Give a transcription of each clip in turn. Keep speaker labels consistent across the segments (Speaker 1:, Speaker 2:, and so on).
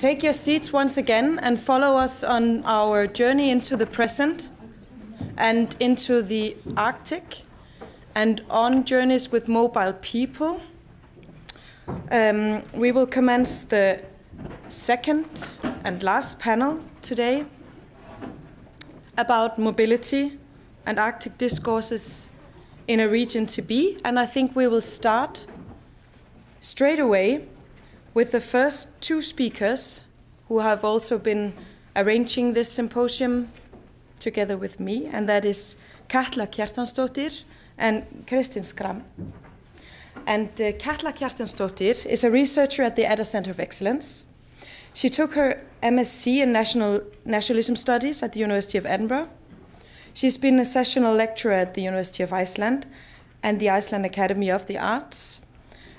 Speaker 1: take your seats once again and follow us on our journey into the present and into the Arctic and on journeys with mobile people. We will commence the second and last panel today about mobility and Arctic discourses in a region to be, and I think we will start straight away with the first two speakers who have also been arranging this symposium together with me, and that is Katla Kjartansdóttir and Kirsten Skram. And Katla Kjartansdóttir is a researcher at the Edda Center of Excellence. She took her MSc in Nationalism Studies at the University of Edinburgh. She's been a sessional lecturer at the University of Iceland and the Iceland Academy of the Arts,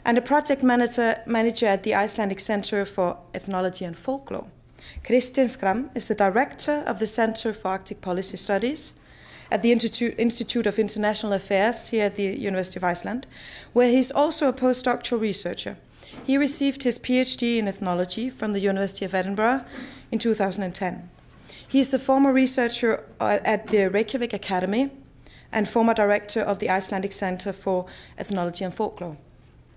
Speaker 1: and a project manager at the Icelandic Center for Ethnology and Folklore. Kirsten Skram is the director of the Center for Arctic Policy Studies at the Institute of International Affairs here at the University of Iceland, where he's also a postdoctoral researcher. He received his PhD in ethnology from the University of Edinburgh in 2010. He is the former researcher at the Reykjavik Academy and former director of the Icelandic Center for Ethnology and Folklore.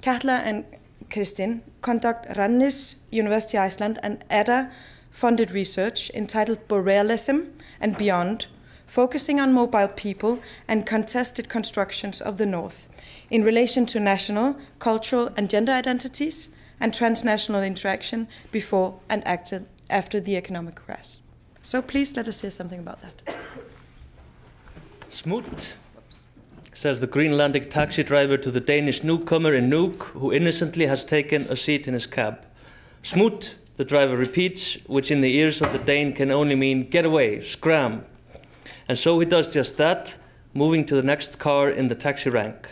Speaker 1: Katla and Kirsten conduct Rannis University Iceland and Edda-funded research entitled Borealism and Beyond, focusing on mobile people and contested constructions of the North in relation to national, cultural, and gender identities and transnational interaction before and after the economic crash. So please let us hear something about that.
Speaker 2: Smoot, says the Greenlandic taxi driver to the Danish newcomer in Nuuk, who innocently has taken a seat in his cab. Smoot, the driver repeats, which in the ears of the Dane can only mean get away, scram. And so he does just that, moving to the next car in the taxi rank,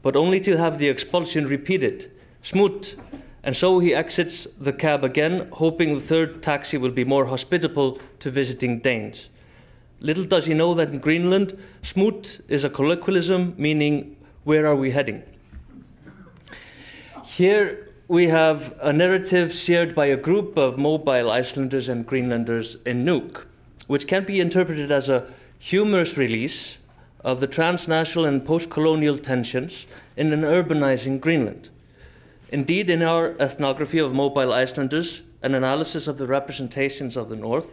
Speaker 2: but only to have the expulsion repeated, Smoot. And so he exits the cab again, hoping the third taxi will be more hospitable to visiting Danes. Little does he know that in Greenland, Smoot is a colloquialism meaning, where are we heading? Here we have a narrative shared by a group of mobile Icelanders and Greenlanders in Nuuk, which can be interpreted as a humorous release of the transnational and post-colonial tensions in an urbanizing Greenland. Indeed, in our ethnography of mobile Icelanders, an analysis of the representations of the North,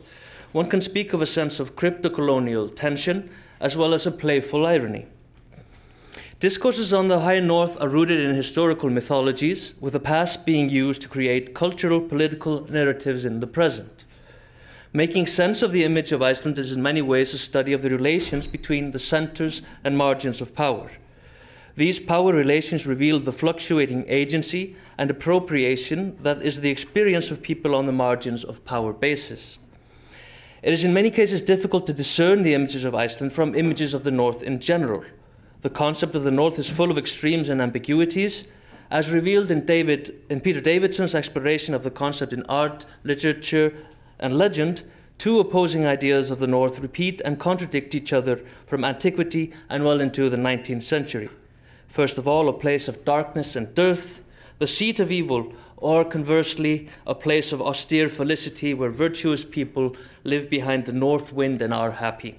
Speaker 2: one can speak of a sense of crypto-colonial tension as well as a playful irony. Discourses on the High North are rooted in historical mythologies, with the past being used to create cultural, political narratives in the present. Making sense of the image of Iceland is in many ways a study of the relations between the centers and margins of power. These power relations reveal the fluctuating agency and appropriation that is the experience of people on the margins of power bases. It is in many cases difficult to discern the images of Iceland from images of the North in general. The concept of the North is full of extremes and ambiguities, as revealed in Peter Davidson's exploration of the concept in art, literature, and legend. Two opposing ideas of the North repeat and contradict each other from antiquity and well into the 19th century. First of all, a place of darkness and dearth, the seat of evil, or conversely, a place of austere felicity where virtuous people live behind the north wind and are happy.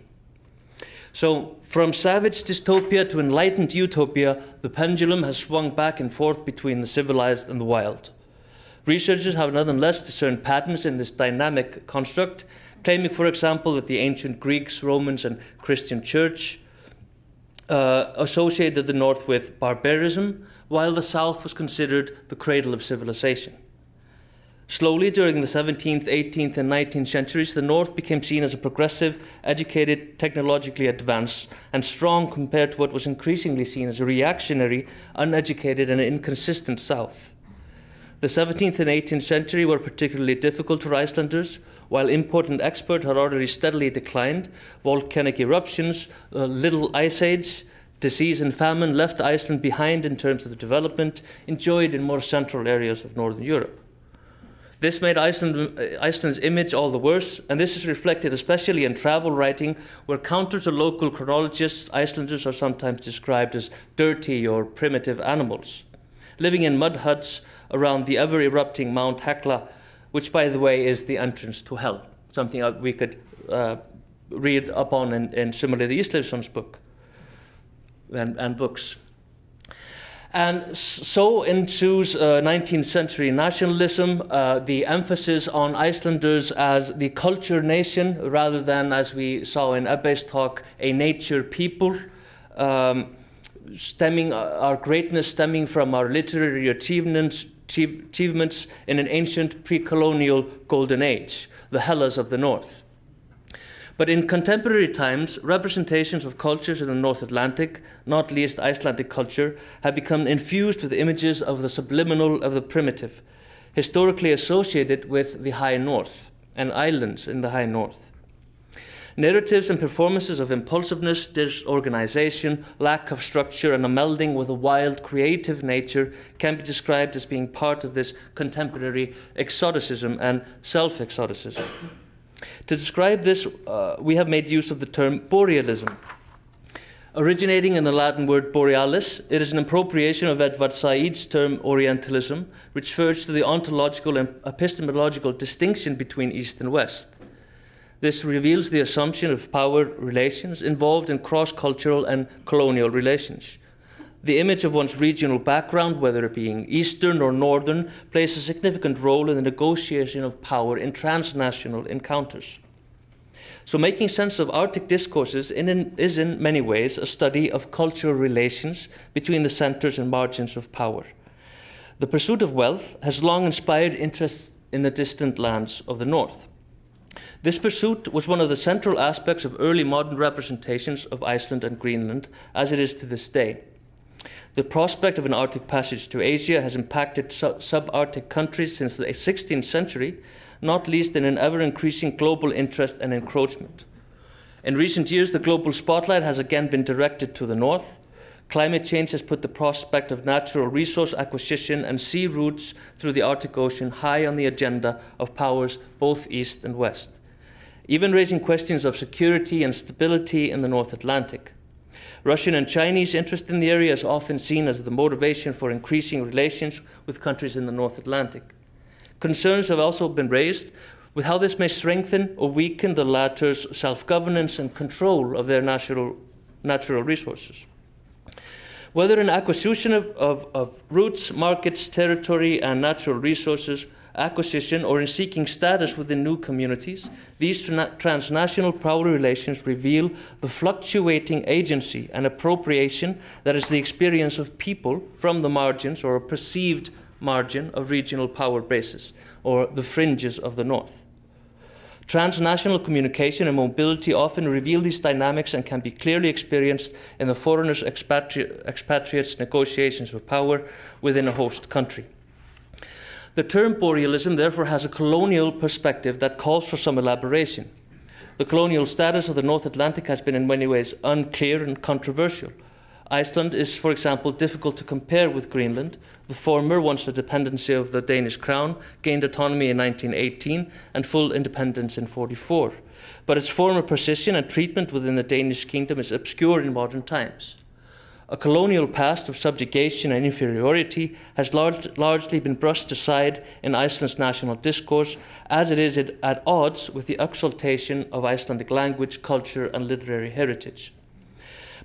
Speaker 2: So, from savage dystopia to enlightened utopia, the pendulum has swung back and forth between the civilized and the wild. Researchers have nonetheless discerned patterns in this dynamic construct, claiming, for example, that the ancient Greeks, Romans, and Christian Church associated the North with barbarism, while the South was considered the cradle of civilization. Slowly, during the 17th, 18th, and 19th centuries, the North became seen as a progressive, educated, technologically advanced, and strong compared to what was increasingly seen as a reactionary, uneducated, and inconsistent South. The 17th and 18th century were particularly difficult for Icelanders. While import and export had already steadily declined, volcanic eruptions, little ice age, disease and famine left Iceland behind in terms of the development enjoyed in more central areas of Northern Europe. This made Iceland's image all the worse, and this is reflected especially in travel writing, where counter to local chronologists, Icelanders are sometimes described as dirty or primitive animals, living in mud huts around the ever-erupting Mount Hekla, which, by the way, is the entrance to hell, something that we could read upon in similarly Ísleifsson's book and books. And so ensues 19th century nationalism, the emphasis on Icelanders as the culture nation rather than, as we saw in Ebbe's talk, a nature people, our greatness stemming from our literary achievements in an ancient pre-colonial golden age, the Hellas of the North. But in contemporary times, representations of cultures in the North Atlantic, not least Icelandic culture, have become infused with images of the subliminal, of the primitive, historically associated with the High North and islands in the High North. Narratives and performances of impulsiveness, disorganization, lack of structure, and a melding with a wild, creative nature can be described as being part of this contemporary exoticism and self-exoticism. To describe this, we have made use of the term borealism. Originating in the Latin word borealis, it is an appropriation of Edward Said's term Orientalism, which refers to the ontological and epistemological distinction between East and West. This reveals the assumption of power relations involved in cross-cultural and colonial relations. The image of one's regional background, whether it being Eastern or Northern, plays a significant role in the negotiation of power in transnational encounters. So making sense of Arctic discourses is in many ways a study of cultural relations between the centers and margins of power. The pursuit of wealth has long inspired interest in the distant lands of the North. This pursuit was one of the central aspects of early modern representations of Iceland and Greenland, as it is to this day. The prospect of an Arctic passage to Asia has impacted subarctic countries since the 16th century, not least in an ever-increasing global interest and encroachment. In recent years, the global spotlight has again been directed to the north. Climate change has put the prospect of natural resource acquisition and sea routes through the Arctic Ocean high on the agenda of powers both east and west, even raising questions of security and stability in the North Atlantic. Russian and Chinese interest in the area is often seen as the motivation for increasing relations with countries in the North Atlantic. Concerns have also been raised with how this may strengthen or weaken the latter's self-governance and control of their natural resources. Whether in acquisition of routes, markets, territory, and natural resources, acquisition, or in seeking status within new communities, these transnational power relations reveal the fluctuating agency and appropriation that is the experience of people from the margins or a perceived margin of regional power bases, or the fringes of the North. Transnational communication and mobility often reveal these dynamics and can be clearly experienced in the foreigners' expatriates' negotiations for power within a host country. The term borealism therefore has a colonial perspective that calls for some elaboration. The colonial status of the North Atlantic has been in many ways unclear and controversial. Iceland is, for example, difficult to compare with Greenland. The former, once a dependency of the Danish crown, gained autonomy in 1918 and full independence in 1944. But its former position and treatment within the Danish kingdom is obscure in modern times. A colonial past of subjugation and inferiority has largely been brushed aside in Iceland's national discourse, as it is at odds with the exaltation of Icelandic language, culture, and literary heritage.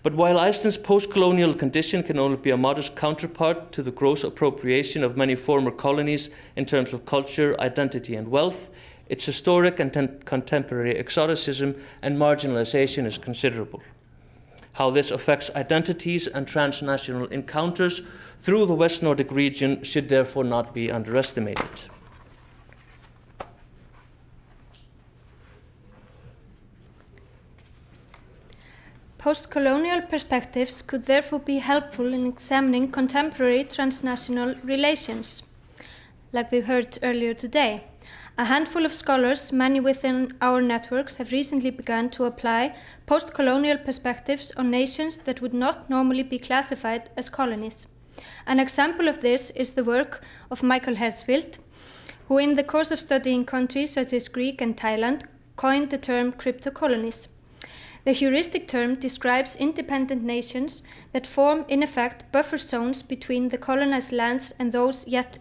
Speaker 2: But while Iceland's post-colonial condition can only be a modest counterpart to the gross appropriation of many former colonies in terms of culture, identity, and wealth, its historic and contemporary exoticism and marginalization is considerable. How this affects identities and transnational encounters through the West-Nordic region should therefore not be underestimated.
Speaker 3: Post-colonial perspectives could therefore be helpful in examining contemporary transnational relations. Like we heard earlier today, a handful of scholars, many within our networks, have recently begun to apply post-colonial perspectives on nations that would not normally be classified as colonies. An example of this is the work of Michael Herzfeld, who in the course of studying countries such as Greece and Thailand, coined the term crypto-colonies. The heuristic term describes independent nations that form, in effect, buffer zones between the colonized lands and those yet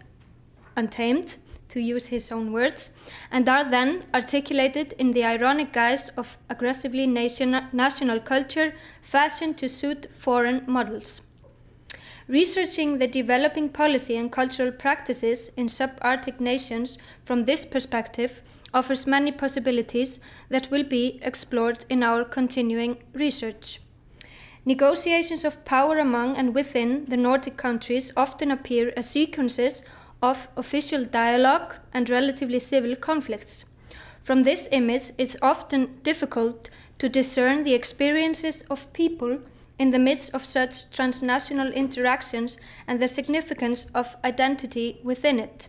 Speaker 3: untamed to use his own words, and are then articulated in the ironic guise of aggressively national culture fashioned to suit foreign models. Researching the developing policy and cultural practices in subarctic nations from this perspective offers many possibilities that will be explored in our continuing research. Negotiations of power among and within the Nordic countries often appear as sequences of official dialogue and relatively civil conflicts. From this image, it's often difficult to discern the experiences of people in the midst of such transnational interactions and the significance of identity within it.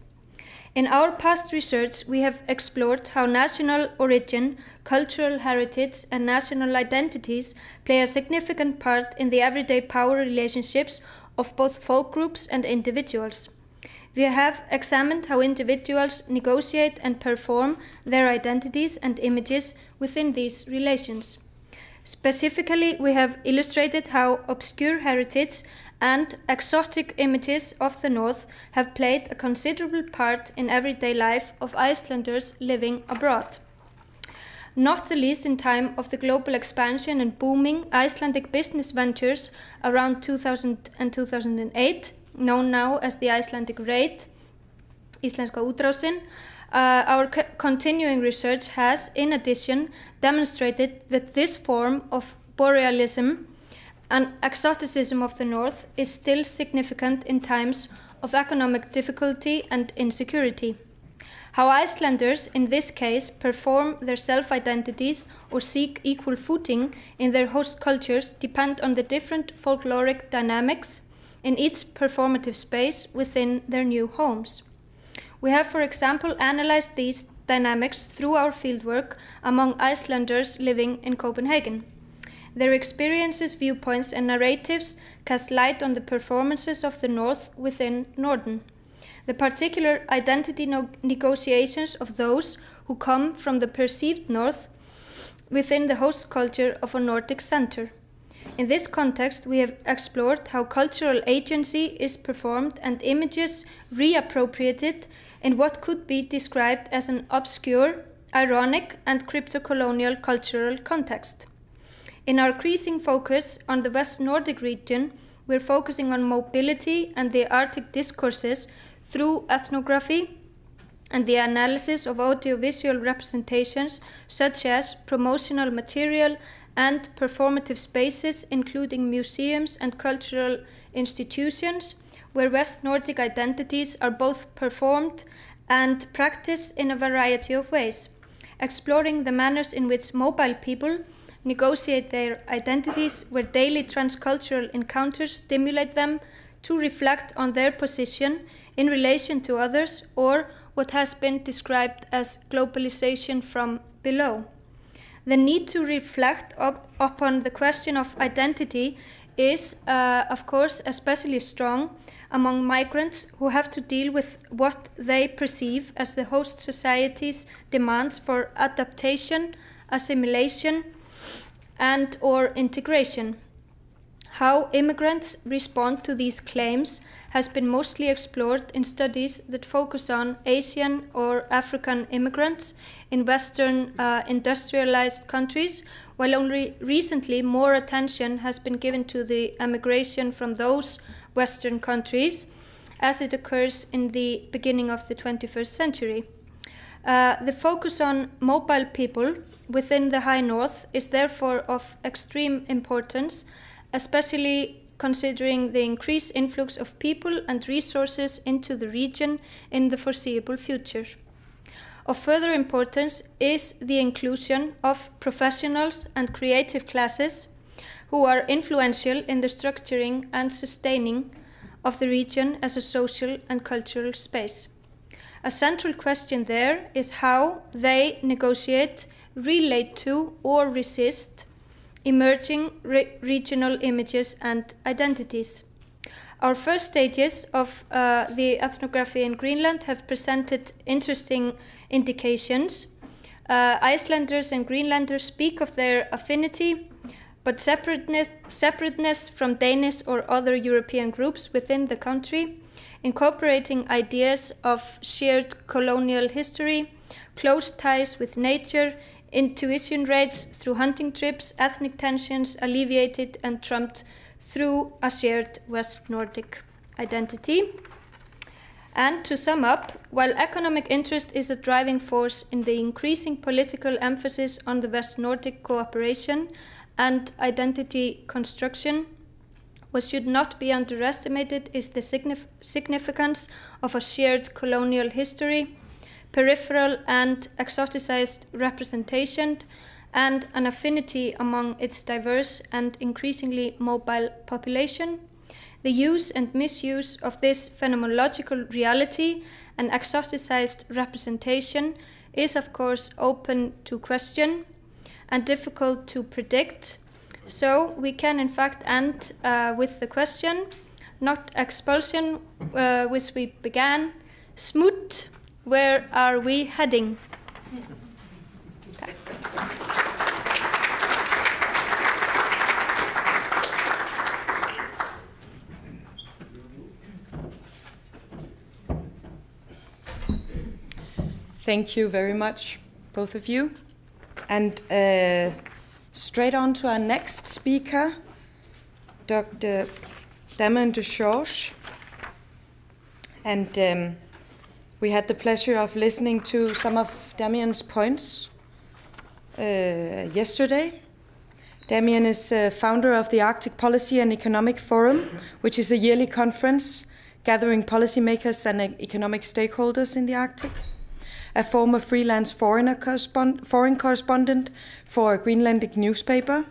Speaker 3: In our past research, we have explored how national origin, cultural heritage, and national identities play a significant part in the everyday power relationships of both folk groups and individuals. We have examined how individuals negotiate and perform their identities and images within these relations. Specifically, we have illustrated how obscure heritage and exotic images of the North have played a considerable part in everyday life of Icelanders living abroad. Not the least in time of the global expansion and booming Icelandic business ventures around 2000 and 2008, known now as the Icelandic Raid, Íslenska útrásin. Our continuing research has, in addition, demonstrated that this form of borealism and exoticism of the North is still significant in times of economic difficulty and insecurity. How Icelanders, in this case, perform their self-identities or seek equal footing in their host cultures depend on the different folkloric dynamics in each performative space within their new homes. We have, for example, analyzed these dynamics through our fieldwork among Icelanders living in Copenhagen. Their experiences, viewpoints, and narratives cast light on the performances of the North within Norden. The particular identity negotiations of those who come from the perceived North within the host culture of a Nordic center. In this context, we have explored how cultural agency is performed and images reappropriated in what could be described as an obscure, ironic, and crypto-colonial cultural context. In our increasing focus on the West-Nordic region, we're focusing on mobility and the Arctic discourses through ethnography and the analysis of audiovisual representations such as promotional material and performative spaces, including museums and cultural institutions, where West Nordic identities are both performed and practiced in a variety of ways, exploring the manners in which mobile people negotiate their identities, where daily transcultural encounters stimulate them to reflect on their position in relation to others, or what has been described as globalization from below. The need to reflect upon the question of identity is, of course, especially strong among migrants who have to deal with what they perceive as the host society's demands for adaptation, assimilation, and or integration. How immigrants respond to these claims has been mostly explored in studies that focus on Asian or African immigrants in Western industrialized countries, while only recently more attention has been given to the emigration from those Western countries as it occurs in the beginning of the 21st century. The focus on mobile people within the High North is therefore of extreme importance, especially considering the increased influx of people and resources into the region in the foreseeable future. Of further importance is the inclusion of professionals and creative classes who are influential in the structuring and sustaining of the region as a social and cultural space. A central question there is how they negotiate, relate to, or resist emerging regional images and identities. Our first stages of the ethnography in Greenland have presented interesting indications. Icelanders and Greenlanders speak of their affinity, but separateness from Danish or other European groups within the country incorporating ideas of shared colonial history, close ties with nature, intuition rates through hunting trips, ethnic tensions alleviated and trumped through a shared West-Nordic identity. And to sum up, while economic interest is a driving force in the increasing political emphasis on the West-Nordic cooperation and identity construction, what should not be underestimated is the significance of a shared colonial history, peripheral and exoticized representation, and an affinity among its diverse and increasingly mobile population. The use and misuse of this phenomenological reality and exoticized representation is, of course, open to question and difficult to predict. So we can, in fact, end with the question, not expulsion, which we began, smut, where are we heading?
Speaker 1: Thank you very much, both of you. And straight on to our next speaker, Dr. Damien de George. And we had the pleasure of listening to some of Damien's points yesterday. Damien is founder of the Arctic Policy and Economic Forum, which is a yearly conference gathering policymakers and economic stakeholders in the Arctic. A former freelance foreign correspondent for a Greenlandic newspaper.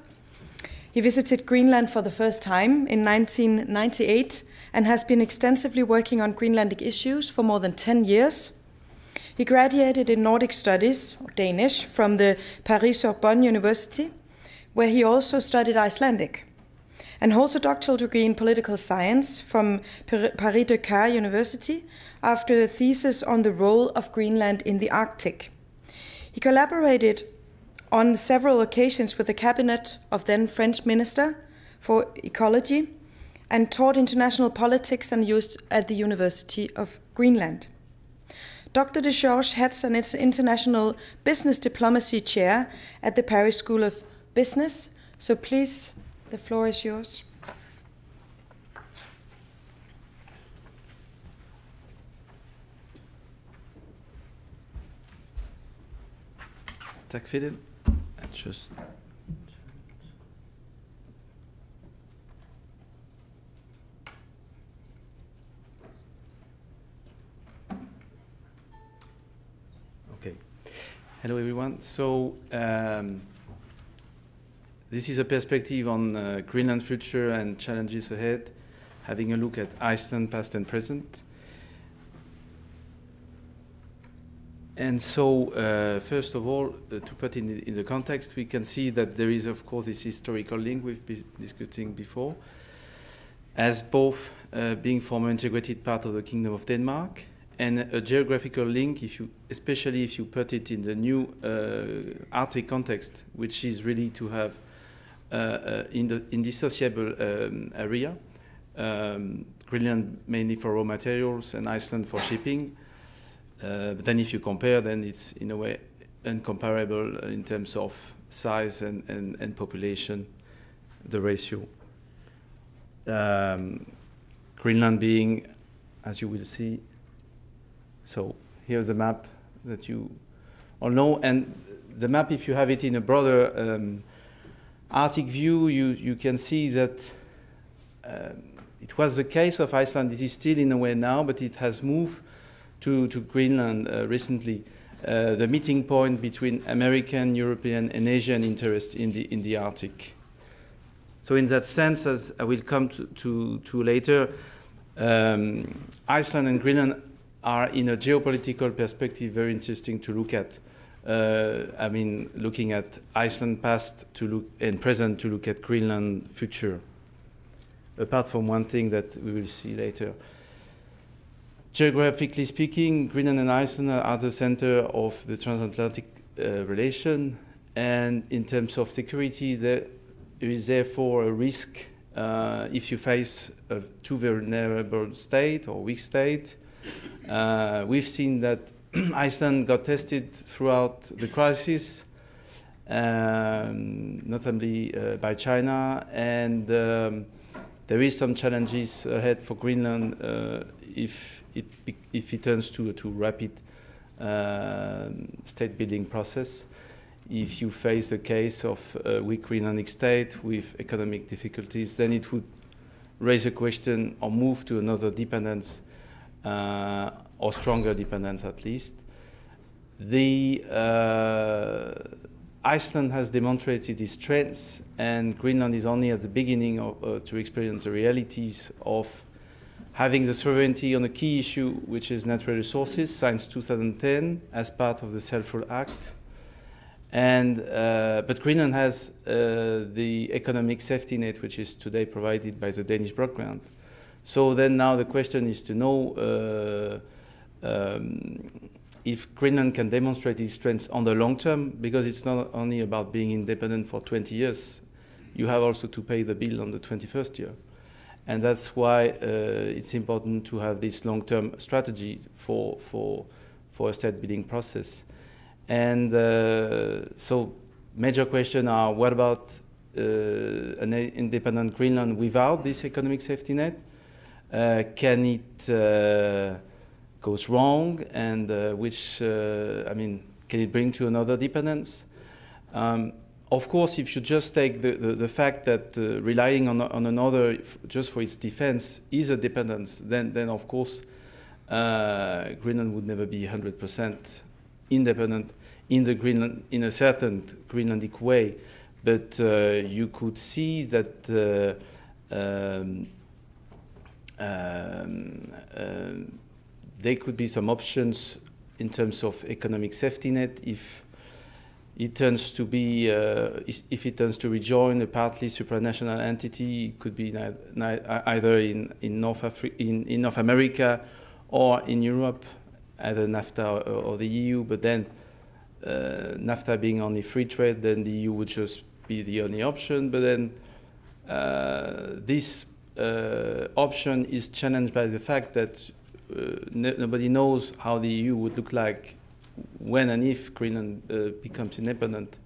Speaker 1: He visited Greenland for the first time in 1998 and has been extensively working on Greenlandic issues for more than 10 years. He graduated in Nordic Studies, or Danish, from the Paris-Sorbonne University, where he also studied Icelandic, and holds a doctoral degree in political science from Paris-Dakar University after a thesis on the role of Greenland in the Arctic. He collaborated on several occasions with the cabinet of then French Minister for Ecology and taught international politics and used at the University of Greenland. Dr. de George heads an international business diplomacy chair at the Paris School of Business. So please, the floor is yours.
Speaker 4: Tack för det. Just okay. Hello, everyone. So this is a perspective on Greenland future and challenges ahead, having a look at Iceland past and present. And so, first of all, to put in the context, we can see that there is, of course, this historical link we've been discussing before, as both being former integrated part of the Kingdom of Denmark, and a geographical link, especially if you put it in the new Arctic context, which is really to have indissociable area, Greenland mainly for raw materials and Iceland for shipping. But then if you compare, then it's in a way incomparable in terms of size and population, the ratio. Greenland being, as you will see, so here's the map that you all know. And the map, if you have it in a broader Arctic view, you can see that it was the case of Iceland. It is still in a way now, but it has moved to Greenland recently, the meeting point between American, European, and Asian interest in the Arctic. So in that sense, as I will come to later, Iceland and Greenland are, in a geopolitical perspective, very interesting to look at. I mean, looking at Iceland past to look and present to look at Greenland future. Apart from one thing that we will see later. Geographically speaking, Greenland and Iceland are at the center of the transatlantic relation, and in terms of security, there is therefore a risk if you face a too vulnerable state or weak state. We've seen that Iceland got tested throughout the crisis, notably by China, and there is some challenges ahead for Greenland if it turns to a too rapid state building process. If you face a case of a weak Greenlandic state with economic difficulties, then it would raise a question or move to another dependence, or stronger dependence at least. Iceland has demonstrated its strengths, and Greenland is only at the beginning to experience the realities of having the sovereignty on a key issue, which is natural resources, since 2010 as part of the Self-Rule Act. But Greenland has the economic safety net, which is today provided by the Danish Broad Grant. So then now the question is to know if Greenland can demonstrate its strengths on the long term, because it's not only about being independent for 20 years, you have also to pay the bill on the 21st year. And that's why it's important to have this long-term strategy for a state building process. And so major questions are, what about an independent Greenland without this economic safety net? Can it goes wrong, and can it bring to another dependence? Of course, if you just take the fact that relying on another just for its defense is a dependence, then of course Greenland would never be 100% independent in a certain Greenlandic way. But you could see that there could be some options in terms of economic safety net if it turns to be if it turns to rejoin a partly supranational entity. It could be either in North America or in Europe, either NAFTA or the EU. But then NAFTA being only free trade, then the EU would just be the only option. But then this option is challenged by the fact that nobody knows how the EU would look like when and if Greenland becomes independent.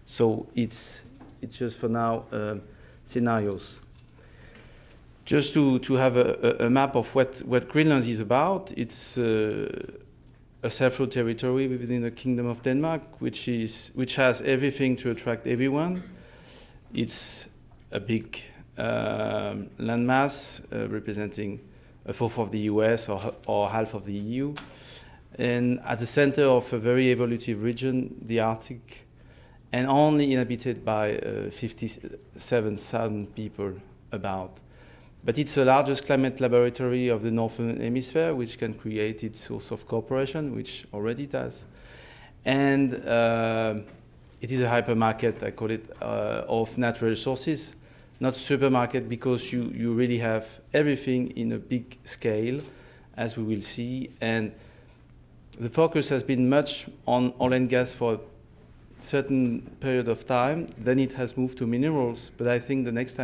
Speaker 4: So it's just for now scenarios. Just to have a map of what Greenland is about, it's a self-ruled territory within the Kingdom of Denmark, which has everything to attract everyone. It's a big landmass representing a fourth of the US or half of the EU. And at the center of a very evolutive region, the Arctic, and only inhabited by 57,000 people about. But it's the largest climate laboratory of the Northern Hemisphere, which can create its source of cooperation, which already does. And it is a hypermarket, I call it, of natural resources. Not supermarket, because you really have everything in a big scale, as we will see. And the focus has been much on oil and gas for a certain period of time. Then it has moved to minerals. But I think the next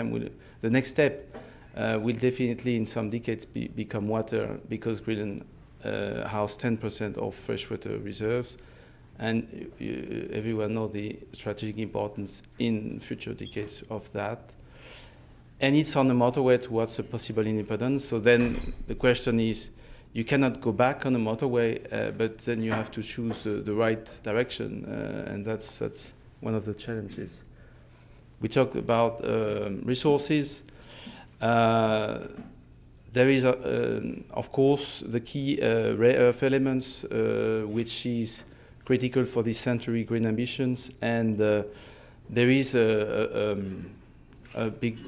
Speaker 4: step will definitely, in some decades, become water, because Greenland houses 10% of freshwater reserves. And everyone knows the strategic importance in future decades of that. And it's on the motorway towards a possible independence. So then the question is, you cannot go back on the motorway, but then you have to choose the right direction, and that's one of the challenges. We talked about resources. There is, of course, the key rare earth elements, which is critical for this century green ambitions, and there is a big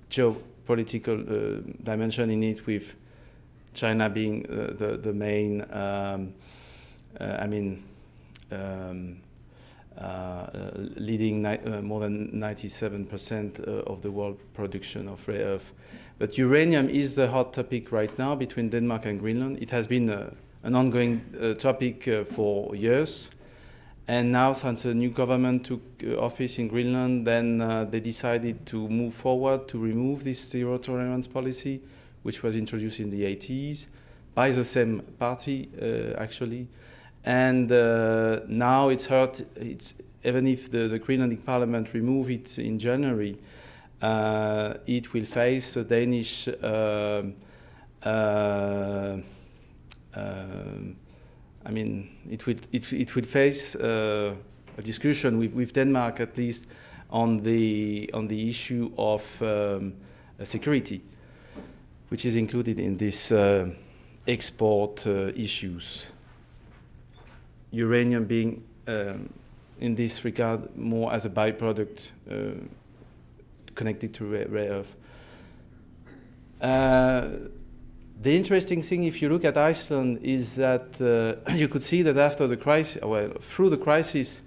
Speaker 4: geopolitical dimension in it, with China being the main, leading more than 97% of the world production of rare earth. But uranium is the hot topic right now between Denmark and Greenland. It has been an ongoing topic for years. And now, since a new government took office in Greenland, then they decided to move forward to remove this zero tolerance policy, which was introduced in the 80s by the same party, actually. And now it's heard, even if the Greenlandic parliament remove it in January, it will face a Danish I mean, it will face a discussion with Denmark, at least, on the issue of security, which is included in this export issues. Uranium being, in this regard, more as a byproduct connected to rare earth. The interesting thing, if you look at Iceland, is that you could see that after the crisis, well, through the crisis,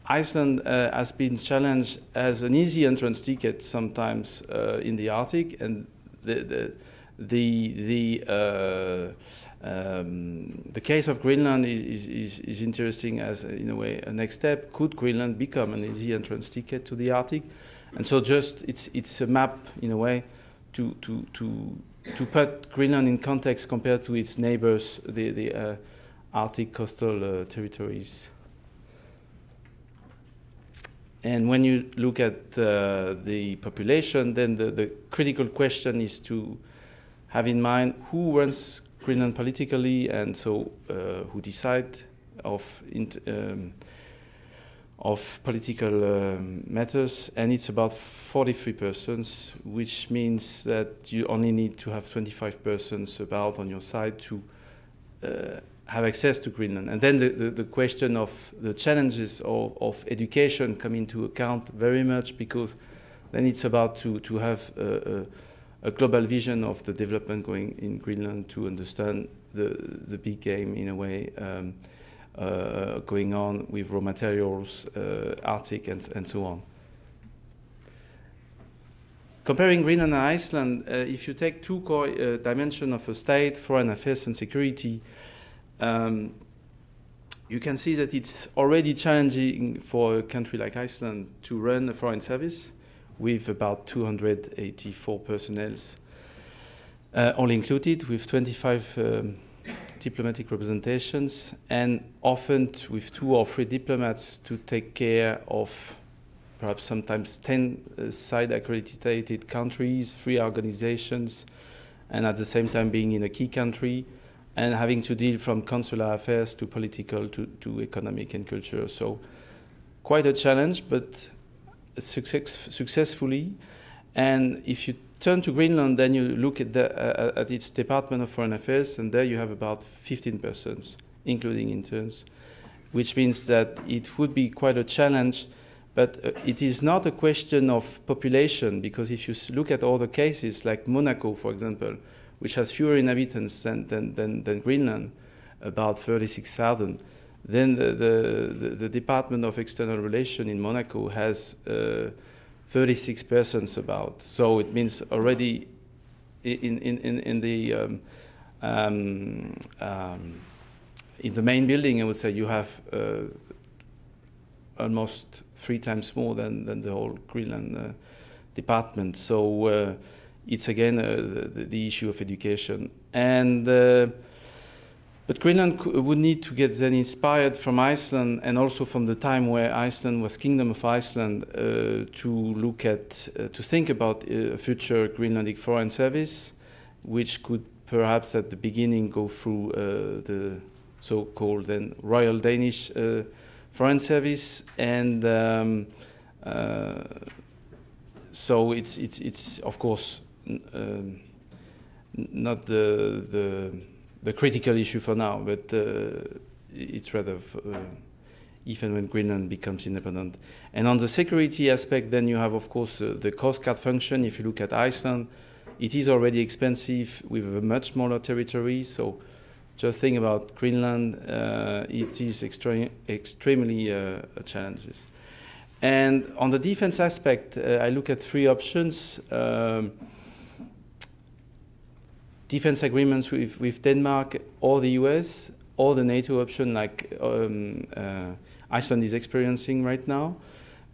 Speaker 4: Iceland has been challenged as an easy entrance ticket sometimes in the Arctic, and the case of Greenland is interesting as, in a way, a next step. Could Greenland become an easy entrance ticket to the Arctic? And so, just it's a map, in a way, to put Greenland in context compared to its neighbors, the Arctic coastal territories. And when you look at the population, then the critical question is to have in mind who runs Greenland politically, and so who decide of political matters, and it's about 43 persons, which means that you only need to have 25 persons about on your side to have access to Greenland. And then the question of the challenges of education come into account very much, because then it's about to have a global vision of the development going in Greenland, to understand the big game, in a way, going on with raw materials, Arctic, and so on. Comparing Greenland and Iceland, if you take two core dimensions of a state, foreign affairs and security, you can see that it's already challenging for a country like Iceland to run a foreign service with about 284 personnel, all included, with 25 diplomatic representations, and often with 2 or 3 diplomats to take care of perhaps sometimes 10 side accredited countries, 3 organizations, and at the same time being in a key country, and having to deal from consular affairs to political to economic and culture. So quite a challenge, but successfully. And if you turn to Greenland, then you look at its Department of Foreign Affairs, and there you have about 15 persons, including interns, which means that it would be quite a challenge. But it is not a question of population, because if you look at other cases, like Monaco, for example, which has fewer inhabitants than Greenland, about 36,000, then the Department of External Relations in Monaco has 36 persons about. So it means already in the main building, I would say, you have almost 3 times more than the whole Greenland department. So it's again the issue of education. And but Greenland would need to get then inspired from Iceland, and also from the time where Iceland was Kingdom of Iceland, to look at, to think about a future Greenlandic Foreign Service, which could perhaps at the beginning go through the so-called then Royal Danish Foreign Service, and so it's of course not the critical issue for now, but it's rather even when Greenland becomes independent. And on the security aspect, then you have, of course, the Coast Guard function. If you look at Iceland, it is already expensive with a much smaller territory. So just think about Greenland, it is extremely challenges. And on the defense aspect, I look at 3 options. Defense agreements with Denmark or the US, or the NATO option like Iceland is experiencing right now.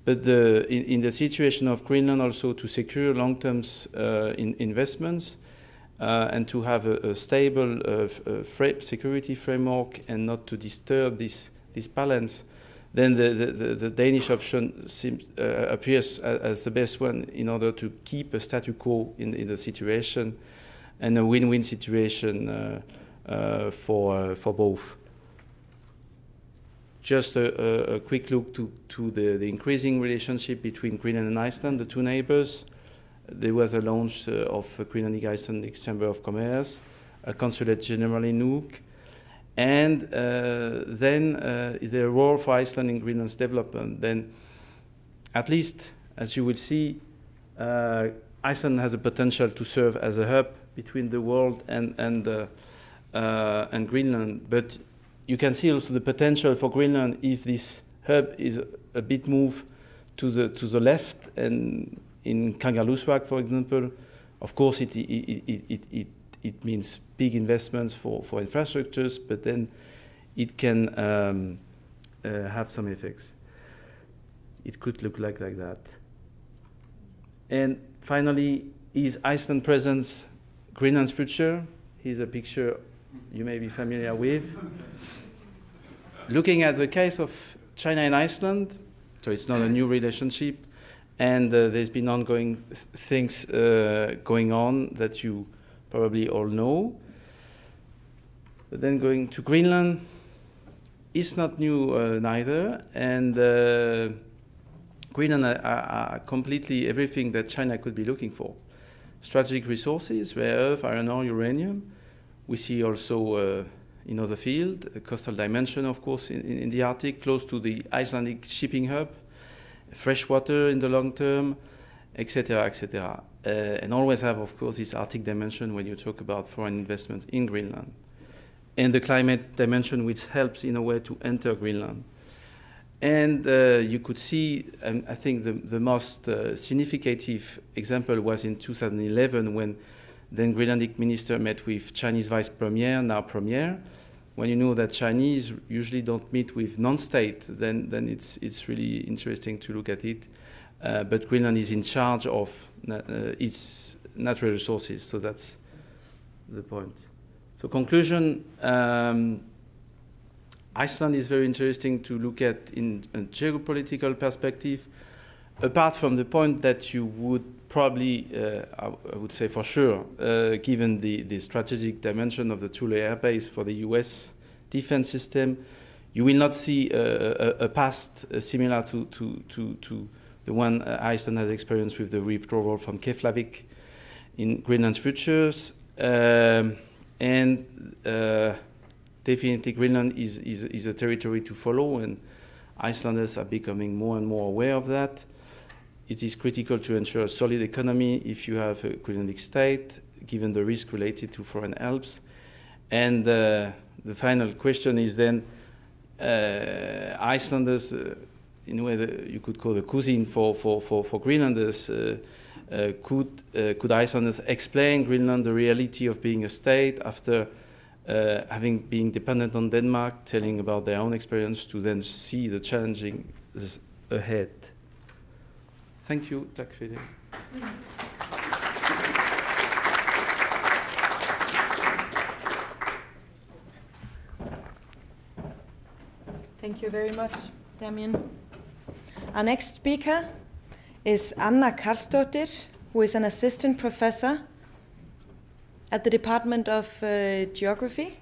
Speaker 4: But in the situation of Greenland, also to secure long-term investments and to have a stable security framework and not to disturb this balance, then the Danish option appears as the best one in order to keep a status quo in the situation and a win-win situation for both. Just a quick look to the increasing relationship between Greenland and Iceland, the two neighbors. There was a launch of a Greenlandic-Icelandic Chamber of Commerce, a consulate general in Nuuk, and then the role for Iceland in Greenland's development. Then, at least, as you will see, Iceland has a potential to serve as a hub between the world and Greenland, but you can see also the potential for Greenland if this hub is a bit moved to the left, and in Kangerlussuaq, for example. Of course, it means big investments for infrastructures, but then it can have some effects. It could look like that. And finally, is Iceland presence Greenland's future? Here's a picture you may be familiar with. Looking at the case of China and Iceland, so it's not a new relationship, and there's been ongoing things going on that you probably all know. But then going to Greenland, it's not new neither, and Greenland are completely everything that China could be looking for. Strategic resources, rare earth, iron ore, uranium. We see also in other fields, a coastal dimension, of course, in the Arctic, close to the Icelandic shipping hub, fresh water in the long term, etc., etc. And always have, of course, this Arctic dimension when you talk about foreign investment in Greenland. And the climate dimension, which helps in a way to enter Greenland. And you could see, I think the most significant example was in 2011 when then Greenlandic minister met with Chinese vice premier, now premier. When you know that Chinese usually don't meet with non-state, then it's really interesting to look at it. But Greenland is in charge of its natural resources, so that's the point. So conclusion, Iceland is very interesting to look at in a geopolitical perspective, apart from the point that you would probably, I would say for sure, given the strategic dimension of the Thule air base for the US defense system, you will not see a past similar to the one Iceland has experienced with the withdrawal from Keflavik in Greenland's futures. Definitely Greenland is a territory to follow, and Icelanders are becoming more and more aware of that. It is critical to ensure a solid economy if you have a Greenlandic state, given the risk related to foreign helps. And the final question is then, Icelanders, in a way that you could call the cuisine for Greenlanders, could Icelanders explain Greenland the reality of being a state after having been dependent on Denmark, telling about their own experience to then see the challenges ahead? Thank you. Tack för det.
Speaker 1: Thank you very much, Damien. Our next speaker is Anna Karlsdóttir, who is an assistant professor at the Department of Geography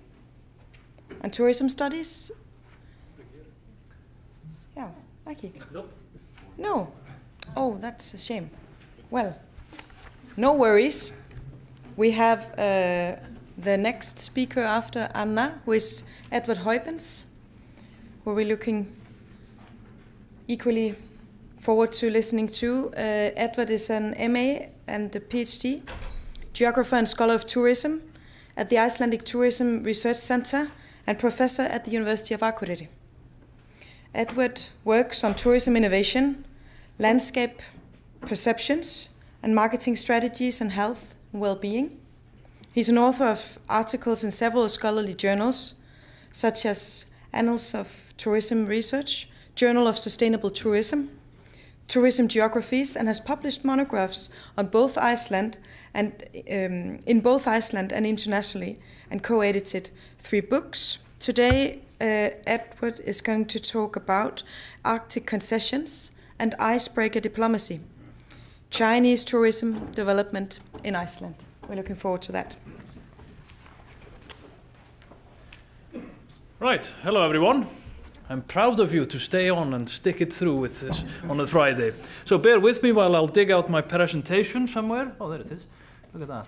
Speaker 1: and Tourism Studies. Yeah, okay. No. Oh, that's a shame. Well, no worries. We have the next speaker after Anna, who is Edward Huypens, who we're looking equally forward to listening to. Edward is an MA and a PhD, geographer and scholar of tourism at the Icelandic Tourism Research Center and professor at the University of Akureyri. Edward works on tourism innovation, landscape perceptions, and marketing strategies and health and well-being. He's an author of articles in several scholarly journals, such as Annals of Tourism Research, Journal of Sustainable Tourism, Tourism Geographies, and has published monographs on both Iceland and in both Iceland and internationally, and co-edited 3 books. Today, Edward is going to talk about Arctic concessions and icebreaker diplomacy, Chinese tourism development in Iceland. We're looking forward to that.
Speaker 5: Right, hello everyone. I'm proud of you to stay on and stick it through with this on a Friday. So bear with me while I'll dig out my presentation somewhere. Oh, there it is. Look at that.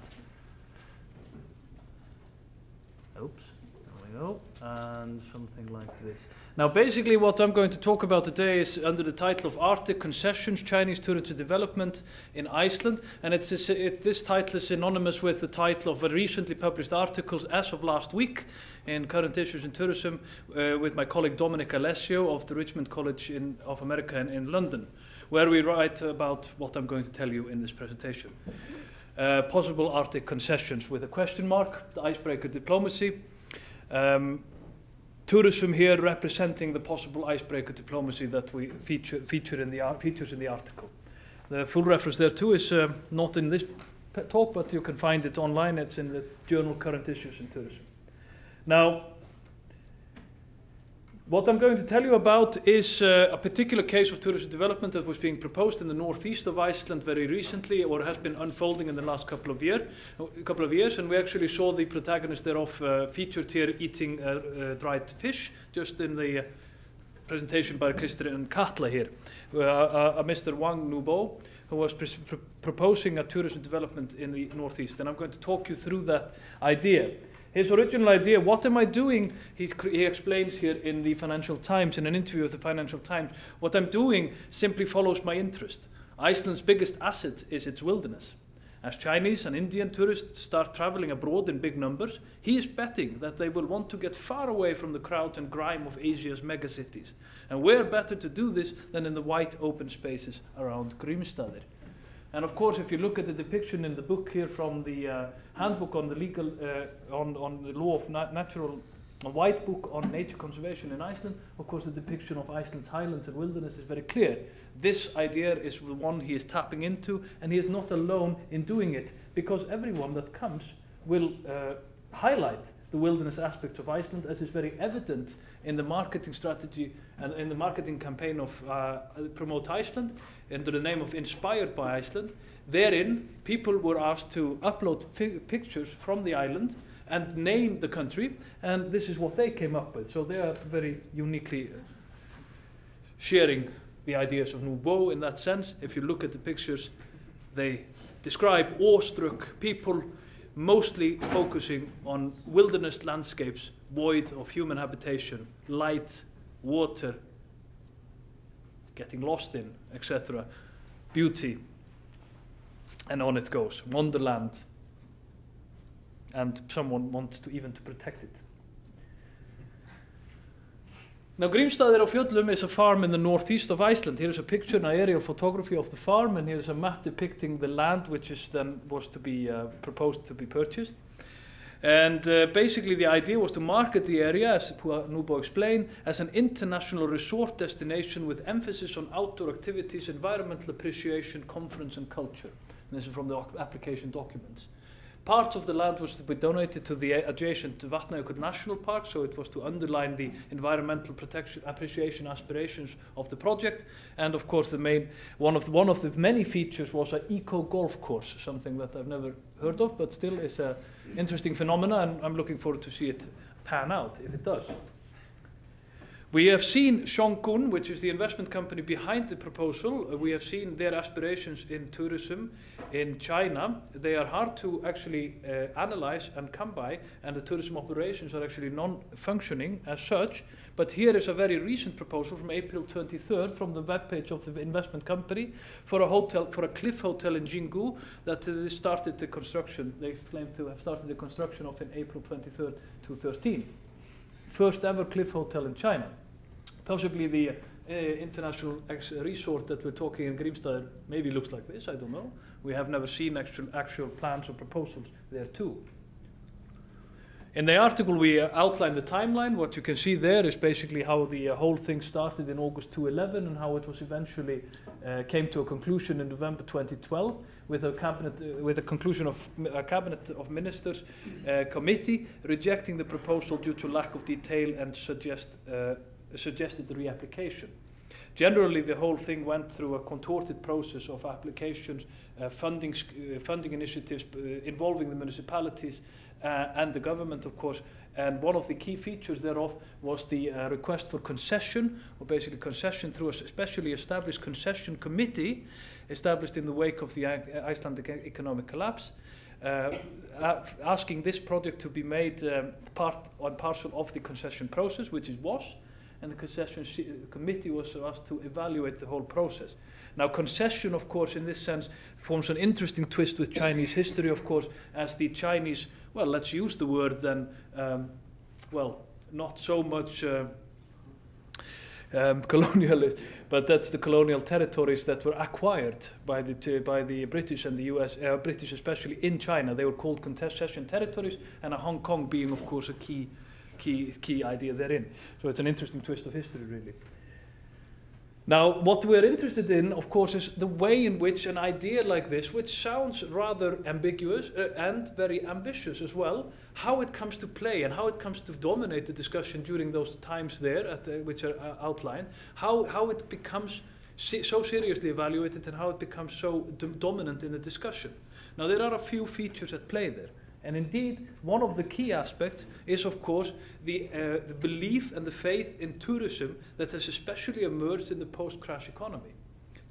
Speaker 5: Oops, there we go. And something like this. Now, basically what I'm going to talk about today is under the title of Arctic Concessions, Chinese Tourism Development in Iceland. And this title is synonymous with the title of a recently published article as of last week in Current Issues in Tourism with my colleague Dominic Alessio of the Richmond College of America in London, where we write about what I'm going to tell you in this presentation. Possible Arctic concessions with a question mark, the icebreaker diplomacy. Tourism here representing the possible icebreaker diplomacy that we features in the article. The full reference there too is not in this talk, but you can find it online. It's in the journal Current Issues in Tourism. Now, what I'm going to tell you about is a particular case of tourism development that was being proposed in the northeast of Iceland very recently, or has been unfolding in the last couple of years, and we actually saw the protagonist thereof featured here eating dried fish, just in the presentation by Kirsten and Katla here, Mr. Wang Nubo, who was proposing a tourism development in the northeast, and I'm going to talk you through that idea. His original idea, what am I doing? He explains here in the Financial Times, in an interview with the Financial Times, what I'm doing simply follows my interest. Iceland's biggest asset is its wilderness. As Chinese and Indian tourists start traveling abroad in big numbers, he is betting that they will want to get far away from the crowd and grime of Asia's megacities. And where better to do this than in the wide open spaces around Grímsstaðir? And of course, if you look at the depiction in the book here from the handbook on the legal, on the law of natural, a white book on nature conservation in Iceland, of course the depiction of Iceland's highlands and wilderness is very clear. This idea is the one he is tapping into, and he is not alone in doing it, because everyone that comes will highlight the wilderness aspects of Iceland, as is very evident in the marketing strategy and in the marketing campaign of Promote Iceland, under the name of Inspired by Iceland. Therein, people were asked to upload pictures from the island and name the country, and this is what they came up with. So they are very uniquely sharing the ideas of Nubo in that sense. If you look at the pictures, they describe awestruck people, mostly focusing on wilderness landscapes void of human habitation, light, water, getting lost in, etc., beauty, and on it goes, wonderland, and someone wants to even to protect it. Now, Grímsstaðir á Fjöllum is a farm in the northeast of Iceland. Here is a picture, an aerial photography of the farm, and here is a map depicting the land which is then was to be proposed to be purchased. And basically the idea was to market the area, as Nubo explained, as an international resort destination with emphasis on outdoor activities, environmental appreciation, conference and culture. And this is from the application documents. Part of the land was to be donated to the adjacent Vatnajökull National Park, so it was to underline the environmental protection, appreciation aspirations of the project. And of course, one of the many features was an eco golf course, something that I've never heard of, but still is an interesting phenomena, and I'm looking forward to see it pan out if it does. We have seen Shonggun, which is the investment company behind the proposal. We have seen their aspirations in tourism in China. They are hard to actually analyze and come by, and the tourism operations are actually non-functioning as such. But here is a very recent proposal from April 23rd from the webpage of the investment company for a hotel, for a cliff hotel in Jingu that they started the construction. They claim to have started the construction of in April 23rd, 2013. First ever cliff hotel in China. Possibly the international resort that we're talking in Grímsstaðir maybe looks like this, I don't know. We have never seen actual plans or proposals there too. In the article, we outline the timeline. What you can see there is basically how the whole thing started in August 2011 and how it was eventually came to a conclusion in November 2012 with a conclusion of a cabinet of ministers committee rejecting the proposal due to lack of detail and suggested the reapplication. Generally, the whole thing went through a contorted process of applications, funding initiatives involving the municipalities and the government, of course. And one of the key features thereof was the request for concession, or basically concession through a specially established concession committee established in the wake of the Icelandic economic collapse, asking this project to be made part and parcel of the concession process, which it was. And the concession committee was asked to evaluate the whole process. Now, concession, of course, in this sense, forms an interesting twist with Chinese history, of course, as the Chinese, well, let's use the word then, well, not so much colonialist, but that's the colonial territories that were acquired by the British and the US, British especially in China. They were called concession territories, and Hong Kong being, of course, a key idea therein. So it's an interesting twist of history, really. Now, what we're interested in, of course, is the way in which an idea like this, which sounds rather ambiguous and very ambitious as well, how it comes to play and how it comes to dominate the discussion during those times there, which are outlined, how it becomes so seriously evaluated and how it becomes so dominant in the discussion. Now, there are a few features at play there. And indeed, one of the key aspects is, of course, the belief and the faith in tourism that has especially emerged in the post-crash economy.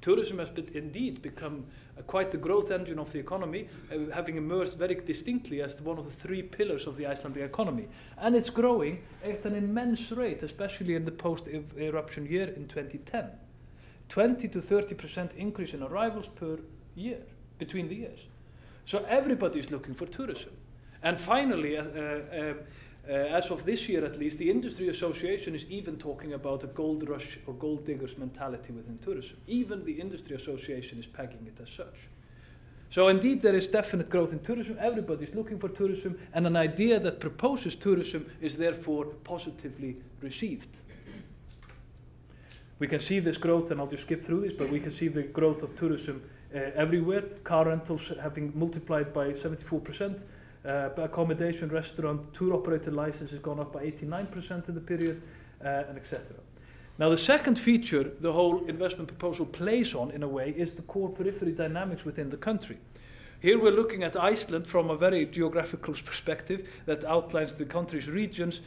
Speaker 5: Tourism has indeed become quite the growth engine of the economy, having emerged very distinctly as one of the three pillars of the Icelandic economy. And it's growing at an immense rate, especially in the post-eruption year in 2010. 20 to 30% increase in arrivals per year, between the years. So everybody is looking for tourism. And finally, as of this year at least, the industry association is even talking about a gold rush or gold diggers mentality within tourism. Even the industry association is pegging it as such. So indeed, there is definite growth in tourism. Everybody is looking for tourism, and an idea that proposes tourism is therefore positively received. We can see this growth, and I'll just skip through this, but we can see the growth of tourism everywhere. Car rentals having multiplied by 74%. Accommodation, restaurant, tour operator license has gone up by 89% in the period, and etc. Now, the second feature the whole investment proposal plays on, in a way, is the core periphery dynamics within the country. Here we're looking at Iceland from a very geographical perspective that outlines the country's regions,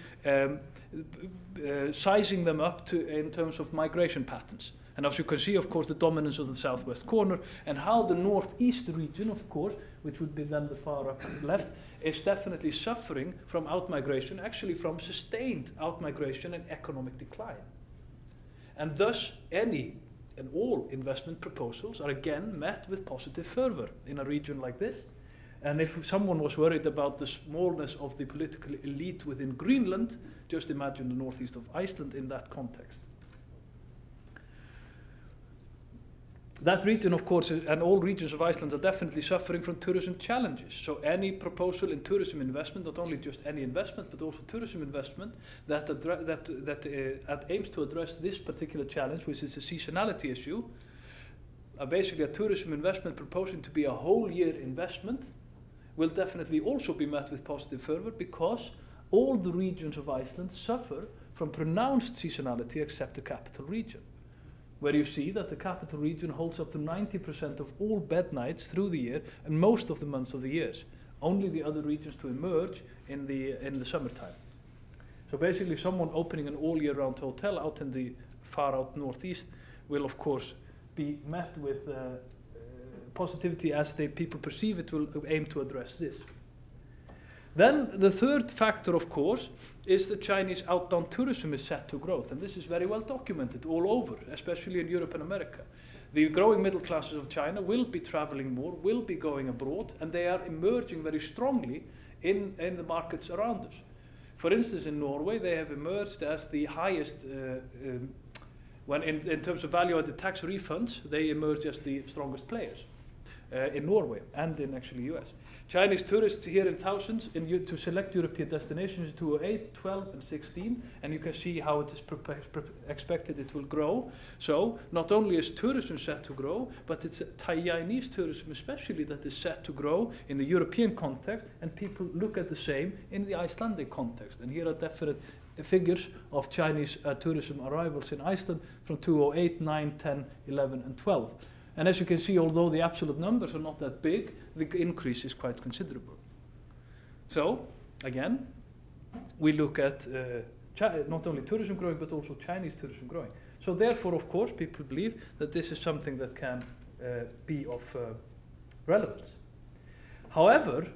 Speaker 5: sizing them up in terms of migration patterns. And as you can see, of course, the dominance of the southwest corner, and how the northeast region, of course, which would be then the far up left, is definitely suffering from outmigration, actually from sustained outmigration and economic decline. And thus, any and all investment proposals are again met with positive fervor in a region like this. And if someone was worried about the smallness of the political elite within Greenland, just imagine the northeast of Iceland in that context. That region, of course, and all regions of Iceland are definitely suffering from tourism challenges. So any proposal in tourism investment, not only just any investment, but also tourism investment that aims to address this particular challenge, which is a seasonality issue, basically a tourism investment proposing to be a whole year investment, will definitely also be met with positive fervor, because all the regions of Iceland suffer from pronounced seasonality except the capital region, where you see that the capital region holds up to 90% of all bed nights through the year and most of the months of the years. Only the other regions to emerge in the summertime. So basically, someone opening an all year round hotel out in the far out northeast will, of course, be met with positivity as people perceive it, will aim to address this. Then the third factor, of course, is the Chinese outbound tourism is set to growth. And this is very well documented all over, especially in Europe and America. The growing middle classes of China will be traveling more, will be going abroad, and they are emerging very strongly in the markets around us. For instance, in Norway, they have emerged as the highest, when in terms of value-added tax refunds, they emerge as the strongest players. in Norway and in actually US. Chinese tourists here in thousands to select European destinations in 2008, 12 and 16, and you can see how it is expected it will grow. So not only is tourism set to grow, but it's Chinese tourism especially that is set to grow in the European context, and people look at the same in the Icelandic context. And here are definite figures of Chinese tourism arrivals in Iceland from 2008, 9, 10, 11 and 12. And as you can see, although the absolute numbers are not that big, the increase is quite considerable. So, again, we look at not only tourism growing, but also Chinese tourism growing. So therefore, of course, people believe that this is something that can be of relevance. However,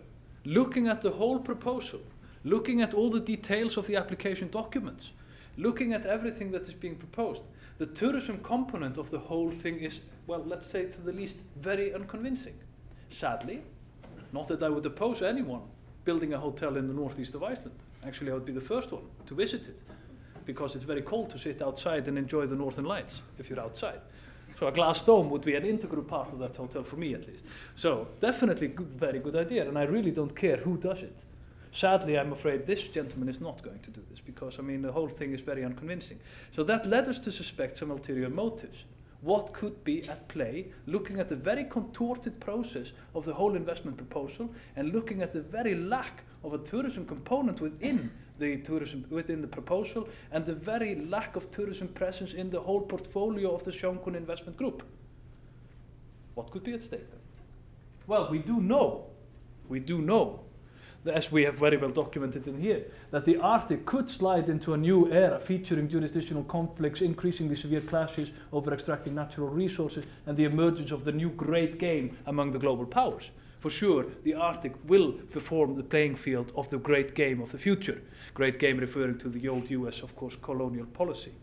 Speaker 5: looking at the whole proposal, looking at all the details of the application documents, looking at everything that is being proposed, the tourism component of the whole thing is, well, let's say to the least, very unconvincing. Sadly, not that I would oppose anyone building a hotel in the northeast of Iceland. Actually, I would be the first one to visit it, because it's very cold to sit outside and enjoy the northern lights if you're outside. So a glass dome would be an integral part of that hotel, for me at least. So definitely very good idea, and I really don't care who does it. Sadly, I'm afraid this gentleman is not going to do this, because, I mean, the whole thing is very unconvincing. So that led us to suspect some ulterior motives. What could be at play, looking at the very contorted process of the whole investment proposal, and looking at the very lack of a tourism component within the proposal, and the very lack of tourism presence in the whole portfolio of the Sjónkun investment group. What could be at stake then? Well, we do know, as we have very well documented in here, that the Arctic could slide into a new era featuring jurisdictional conflicts, increasingly severe clashes over extracting natural resources, and the emergence of the new great game among the global powers. For sure, the Arctic will perform the playing field of the great game of the future. Great game referring to the old US, of course, colonial policy.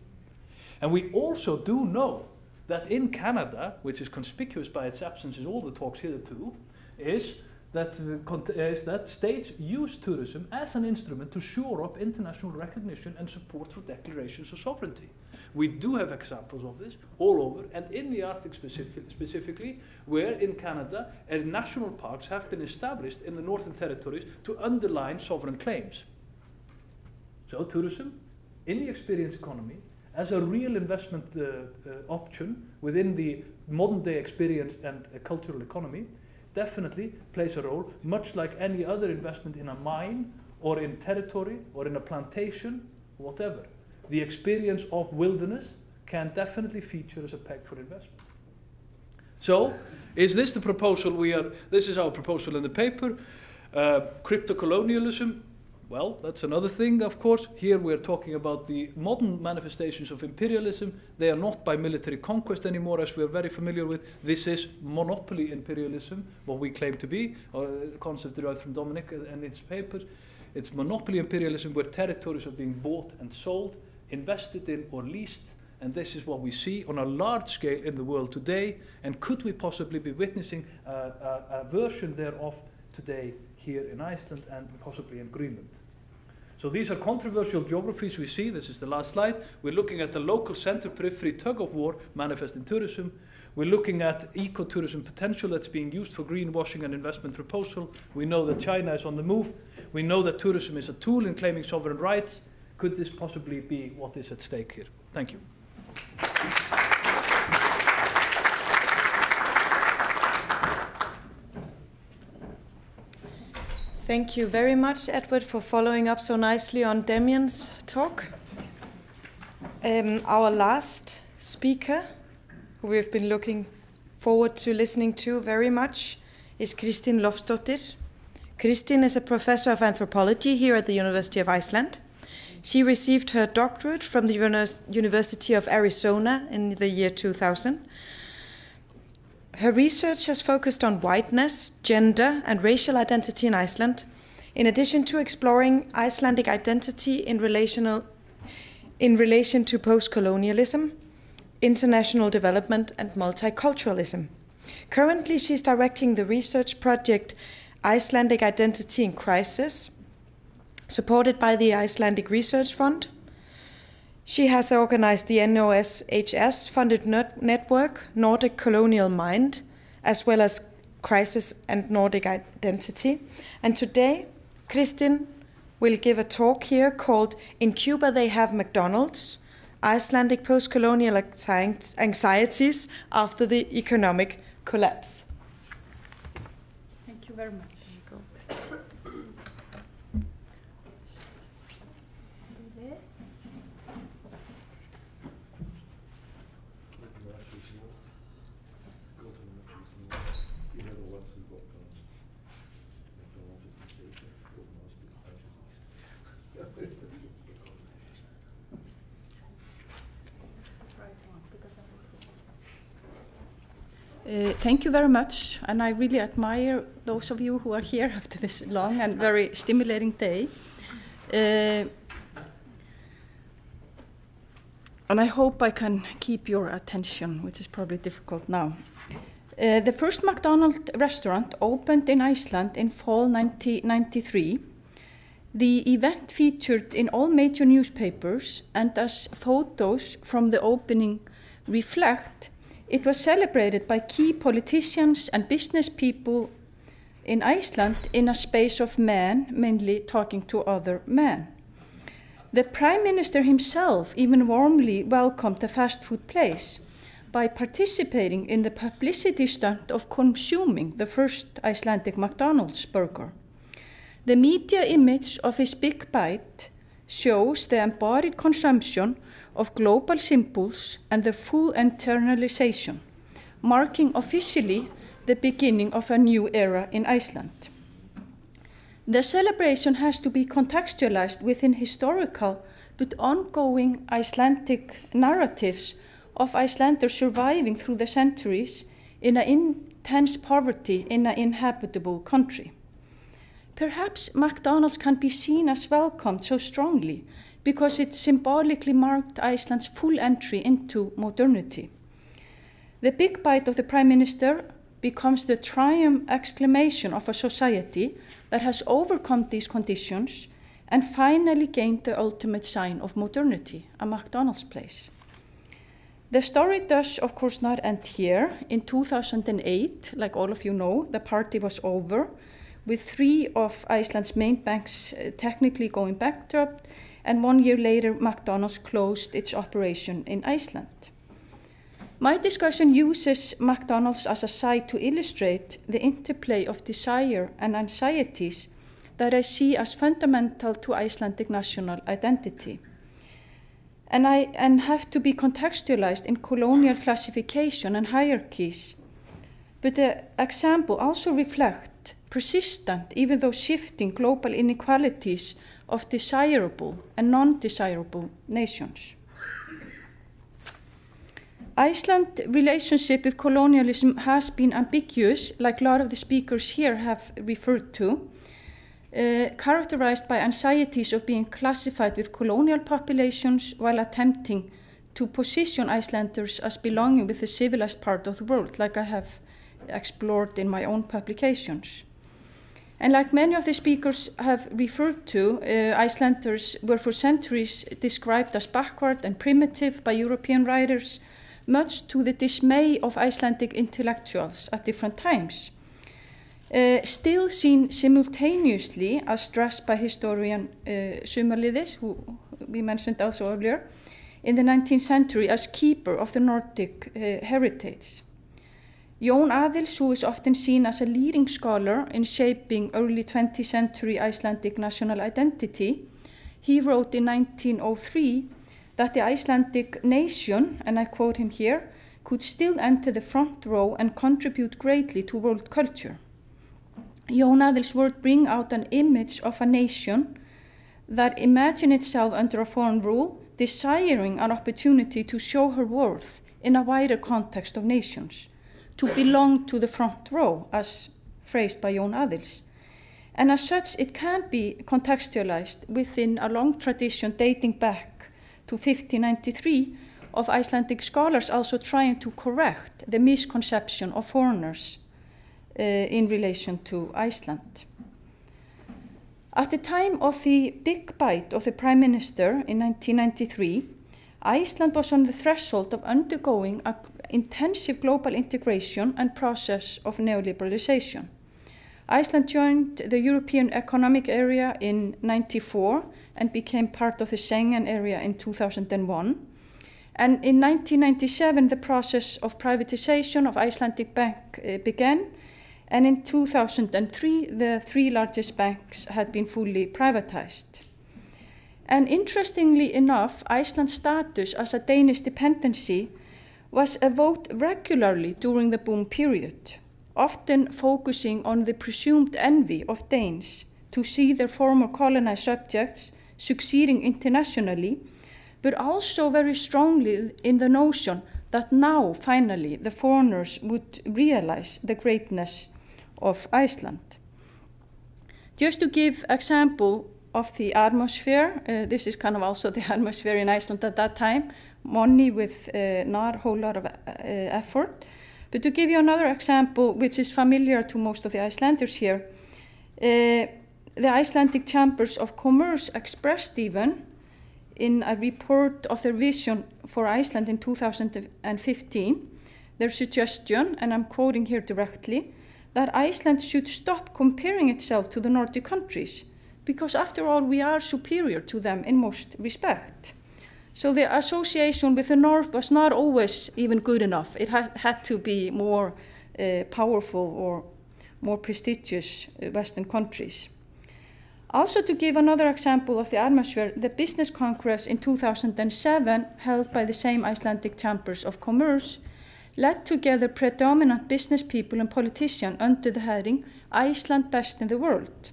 Speaker 5: And we also do know that in Canada, which is conspicuous by its absence in all the talks hitherto, is that states use tourism as an instrument to shore up international recognition and support for declarations of sovereignty. We do have examples of this all over, and in the Arctic specifically, where in Canada, national parks have been established in the Northern Territories to underline sovereign claims. So tourism, in the experience economy, as a real investment option within the modern day experience and cultural economy, definitely plays a role, much like any other investment in a mine or in territory or in a plantation, whatever. The experience of wilderness can definitely feature as a peg for investment. So, is this the proposal this is our proposal in the paper, crypto-colonialism? Well, that's another thing, of course. Here we're talking about the modern manifestations of imperialism. They are not by military conquest anymore, as we're very familiar with. This is monopoly imperialism, what we claim to be, or a concept derived from Dominic and his papers. It's monopoly imperialism where territories are being bought and sold, invested in or leased, and this is what we see on a large scale in the world today. And could we possibly be witnessing a version thereof today here in Iceland and possibly in Greenland? So these are controversial geographies we see. This is the last slide. We're looking at the local center periphery tug of war manifest in tourism. We're looking at ecotourism potential that's being used for greenwashing and investment proposal. We know that China is on the move. We know that tourism is a tool in claiming sovereign rights. Could this possibly be what is at stake here? Thank you.
Speaker 1: Thank you very much, Edward, for following up so nicely on Damian's talk. Our last speaker, who we've been looking forward to listening to very much, is Kirsten Loftsdóttir. Kirsten is a professor of anthropology here at the University of Iceland. She received her doctorate from the University of Arizona in the year 2000. Her research has focused on whiteness, gender, and racial identity in Iceland, in addition to exploring Icelandic identity in relation to post-colonialism, international development, and multiculturalism. Currently, she's directing the research project Icelandic Identity in Crisis, supported by the Icelandic Research Fund. She has organized the NOSHS-funded network, Nordic Colonial Mind, as well as crisis and Nordic identity. And today, Kirsten will give a talk here called In Cuba They Have McDonald's, Icelandic Post-Colonial Anxieties After the Economic Collapse.
Speaker 6: Thank you very much. Thank you very much, and I really admire those of you who are here after this long and very stimulating day. And I hope I can keep your attention, which is probably difficult now. The first McDonald's restaurant opened in Iceland in fall 1993. The event featured in all major newspapers, and as photos from the opening reflect, it was celebrated by key politicians and business people in Iceland in a space of men, mainly talking to other men. The Prime Minister himself even warmly welcomed the fast food place by participating in the publicity stunt of consuming the first Icelandic McDonald's burger. The media image of his big bite shows the embodied consumption of global symbols and the full internalization, marking officially the beginning of a new era in Iceland. The celebration has to be contextualized within historical but ongoing Icelandic narratives of Icelanders surviving through the centuries in an intense poverty in an inhabitable country. Perhaps McDonald's can be seen as welcomed so strongly because it symbolically marked Iceland's full entry into modernity. The big bite of the Prime Minister becomes the triumph exclamation of a society that has overcome these conditions and finally gained the ultimate sign of modernity, a McDonald's place. The story does, of course, not end here. In 2008, like all of you know, the party was over, with 3 of Iceland's main banks technically going bankrupt, and 1 year later, McDonald's closed its operation in Iceland. My discussion uses McDonald's as a site to illustrate the interplay of desire and anxieties that I see as fundamental to Icelandic national identity, and have to be contextualized in colonial classification and hierarchies. But the example also reflects persistent, even though shifting, global inequalities of desirable and non-desirable nations. Iceland's relationship with colonialism has been ambiguous, like a lot of the speakers here have referred to, characterized by anxieties of being classified with colonial populations while attempting to position Icelanders as belonging with the civilized part of the world, like I have explored in my own publications. And like many of the speakers have referred to, Icelanders were for centuries described as backward and primitive by European writers, much to the dismay of Icelandic intellectuals at different times. Still seen simultaneously, as stressed by historian Sumarliðis, who we mentioned also earlier, in the 19th century as keeper of the Nordic heritage. Jón Aðils, who is often seen as a leading scholar in shaping early 20th century Icelandic national identity, he wrote in 1903 that the Icelandic nation, and I quote him here, could still enter the front row and contribute greatly to world culture. Jón Aðils' words bring out an image of a nation that imagines itself under a foreign rule, desiring an opportunity to show her worth in a wider context of nations, to belong to the front row, as phrased by Jón Aðils. And as such, it can be contextualized within a long tradition dating back to 1593 of Icelandic scholars also trying to correct the misconception of foreigners in relation to Iceland. At the time of the big bite of the Prime Minister in 1993, Iceland was on the threshold of undergoing intensive global integration and process of neoliberalization. Iceland joined the European Economic Area in 1994 and became part of the Schengen area in 2001. And in 1997, the process of privatization of Icelandic Bank began, and in 2003, the 3 largest banks had been fully privatized. And interestingly enough, Iceland's status as a Danish dependency was evoked regularly during the boom period, often focusing on the presumed envy of Danes to see their former colonized subjects succeeding internationally, but also very strongly in the notion that now, finally, the foreigners would realize the greatness of Iceland. Just to give example of the atmosphere, this is kind of also the atmosphere in Iceland at that time, money with not a whole lot of effort. But to give you another example, which is familiar to most of the Icelanders here, the Icelandic Chambers of Commerce expressed even in a report of their vision for Iceland in 2015, their suggestion, and I'm quoting here directly, that Iceland should stop comparing itself to the Nordic countries, because after all, we are superior to them in most respect. So the association with the North was not always even good enough. It had to be more powerful or more prestigious Western countries. Also, to give another example of the atmosphere, the Business Congress in 2007, held by the same Icelandic Chambers of Commerce, led together predominant business people and politicians under the heading Iceland Best in the World.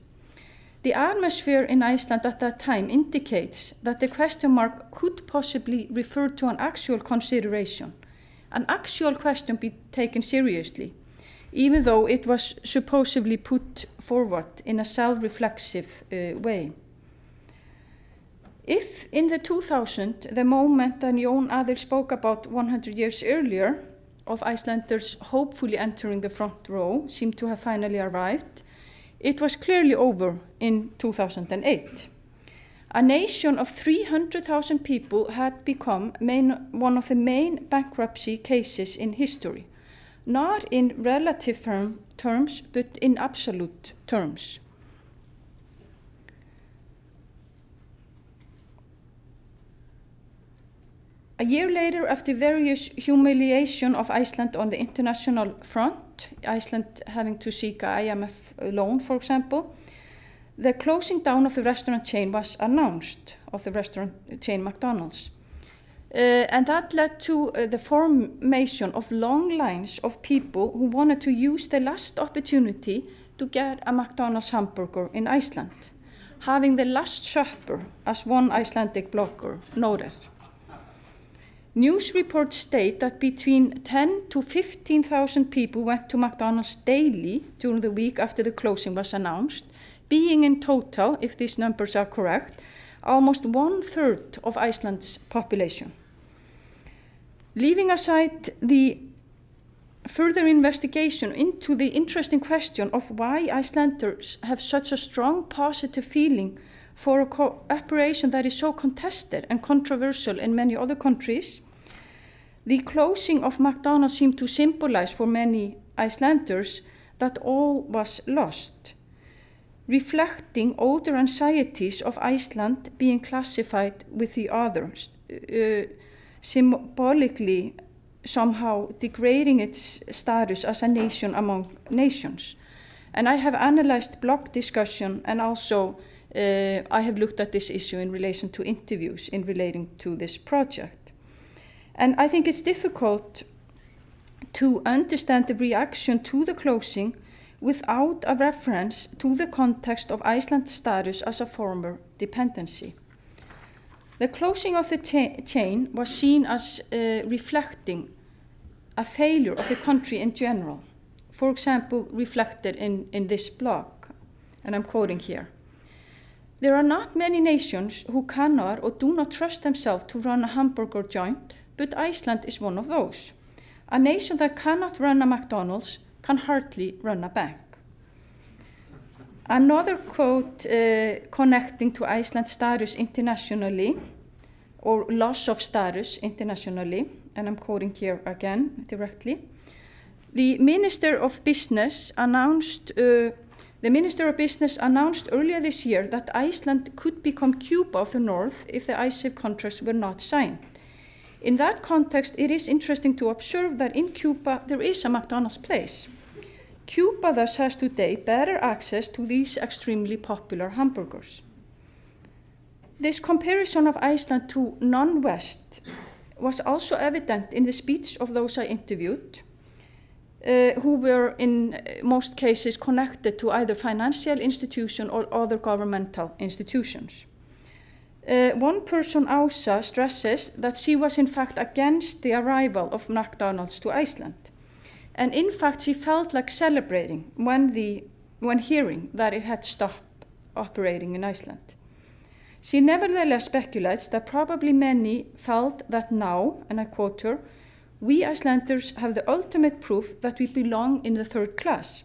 Speaker 6: The atmosphere in Iceland at that time indicates that the question mark could possibly refer to an actual consideration, an actual question be taken seriously, even though it was supposedly put forward in a self-reflexive way. If in the 2000, the moment that Jón Adil spoke about 100 years earlier, of Icelanders hopefully entering the front row seemed to have finally arrived, it was clearly over in 2008. A nation of 300,000 people had become one of the main bankruptcy cases in history, not in relative terms, but in absolute terms. A year later, after various humiliation of Iceland on the international front, Iceland having to seek an IMF loan, for example, the closing down of the restaurant chain was announced, of the restaurant chain McDonald's. And that led to the formation of long lines of people who wanted to use the last opportunity to get a McDonald's hamburger in Iceland, having the Last Supper, as one Icelandic blogger noted. News reports state that between 10 to 15,000 people went to McDonald's daily during the week after the closing was announced, being in total, if these numbers are correct, almost 1/3 of Iceland's population. Leaving aside the further investigation into the interesting question of why Icelanders have such a strong positive feeling for a cooperation that is so contested and controversial in many other countries, the closing of McDonald's seemed to symbolize for many Icelanders that all was lost, reflecting older anxieties of Iceland being classified with the others, symbolically somehow degrading its status as a nation among nations. And I have analyzed blog discussion, and also I have looked at this issue in relation to interviews in relating to this project. And I think it's difficult to understand the reaction to the closing without a reference to the context of Iceland's status as a former dependency. The closing of the chain was seen as reflecting a failure of the country in general. For example, reflected in this blog, and I'm quoting here. There are not many nations who cannot or do not trust themselves to run a hamburger joint, but Iceland is one of those. A nation that cannot run a McDonald's can hardly run a bank. Another quote connecting to Iceland's status internationally, or loss of status internationally, and I'm quoting here again directly, the Minister of Business announced earlier this year that Iceland could become Cuba of the North if the ISIF contracts were not signed. In that context, it is interesting to observe that in Cuba there is a McDonald's place. Cuba thus has today better access to these extremely popular hamburgers. This comparison of Iceland to non-West was also evident in the speech of those I interviewed, who were in most cases connected to either financial institution or other governmental institutions. One person, Ása, stresses that she was in fact against the arrival of McDonald's to Iceland. And in fact, she felt like celebrating when hearing that it had stopped operating in Iceland. She nevertheless speculates that probably many felt that now, and I quote her, "We Icelanders have the ultimate proof that we belong in the third class,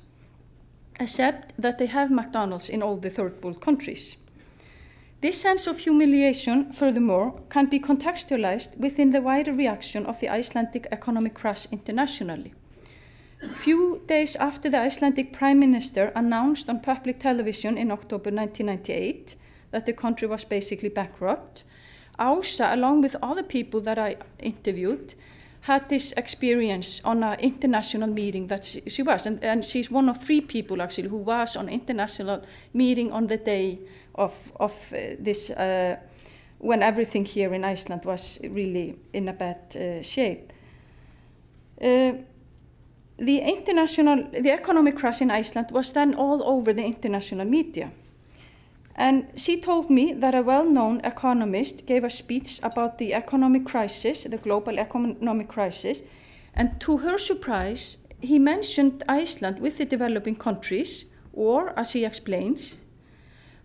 Speaker 6: except that they have McDonald's in all the third world countries." This sense of humiliation, furthermore, can be contextualized within the wider reaction of the Icelandic economic crash internationally. Few days after the Icelandic Prime Minister announced on public television in October 1998 that the country was basically bankrupt, Ása, along with other people that I interviewed, had this experience on an international meeting that she was. And she's one of 3 people, actually, who was on an international meeting on the day of this, when everything here in Iceland was really in a bad shape. The economic crash in Iceland was then all over the international media. And she told me that a well-known economist gave a speech about the economic crisis, the global economic crisis, and to her surprise, he mentioned Iceland with the developing countries, or, as he explains,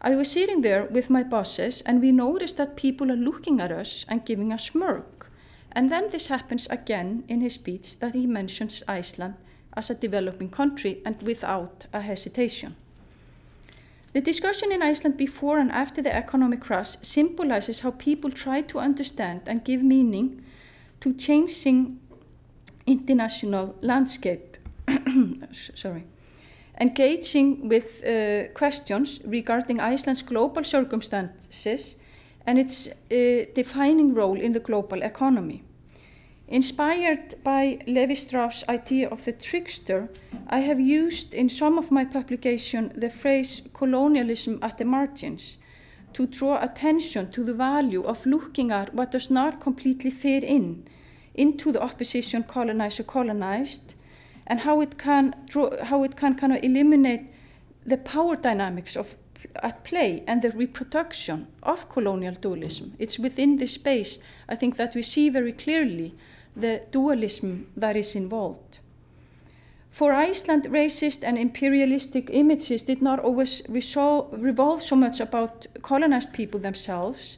Speaker 6: "I was sitting there with my bosses and we noticed that people are looking at us and giving a smirk. And then this happens again in his speech that he mentions Iceland as a developing country and without a hesitation. The discussion in Iceland before and after the economic crash symbolizes how people try to understand and give meaning to changing international landscape. Engaging with questions regarding Iceland's global circumstances and its defining role in the global economy. Inspired by Levi-Strauss' idea of the trickster, I have used in some of my publication the phrase colonialism at the margins to draw attention to the value of looking at what does not completely fit into the opposition colonizer-colonized, and how it can kind of eliminate the power dynamics at play and the reproduction of colonial dualism. It's within this space, I think, that we see very clearly the dualism that is involved. For Iceland, racist and imperialistic images did not always revolve so much about colonized people themselves,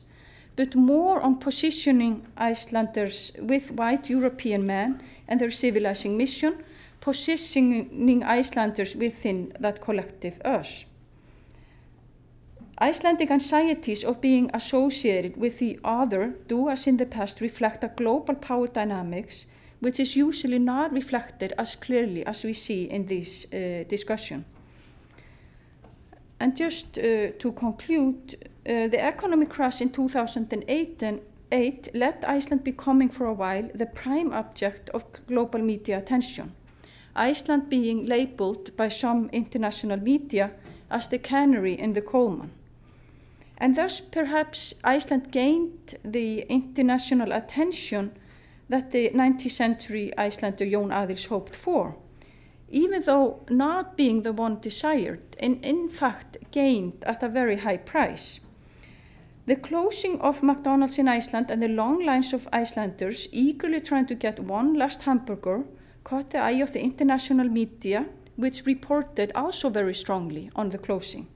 Speaker 6: but more on positioning Icelanders with white European men and their civilizing mission, positioning Icelanders within that collective us. Icelandic anxieties of being associated with the other do, as in the past, reflect a global power dynamics, which is usually not reflected as clearly as we see in this discussion. And just to conclude, the economic crash in 2008 led Iceland becoming for a while the prime object of global media attention, Iceland being labeled by some international media as the canary in the coal mine. And thus, perhaps, Iceland gained the international attention that the 19th century Icelander Jón Aðils hoped for, even though not being the one desired, and in fact gained at a very high price. The closing of McDonald's in Iceland and the long lines of Icelanders eagerly trying to get one last hamburger caught the eye of the international media, which reported also very strongly on the closing.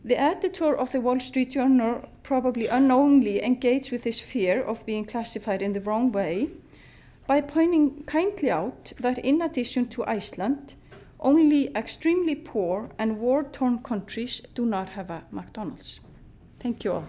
Speaker 6: The editor of the Wall Street Journal probably unknowingly engaged with this fear of being classified in the wrong way by pointing kindly out that in addition to Iceland, only extremely poor and war-torn countries do not have a McDonald's. Thank you all.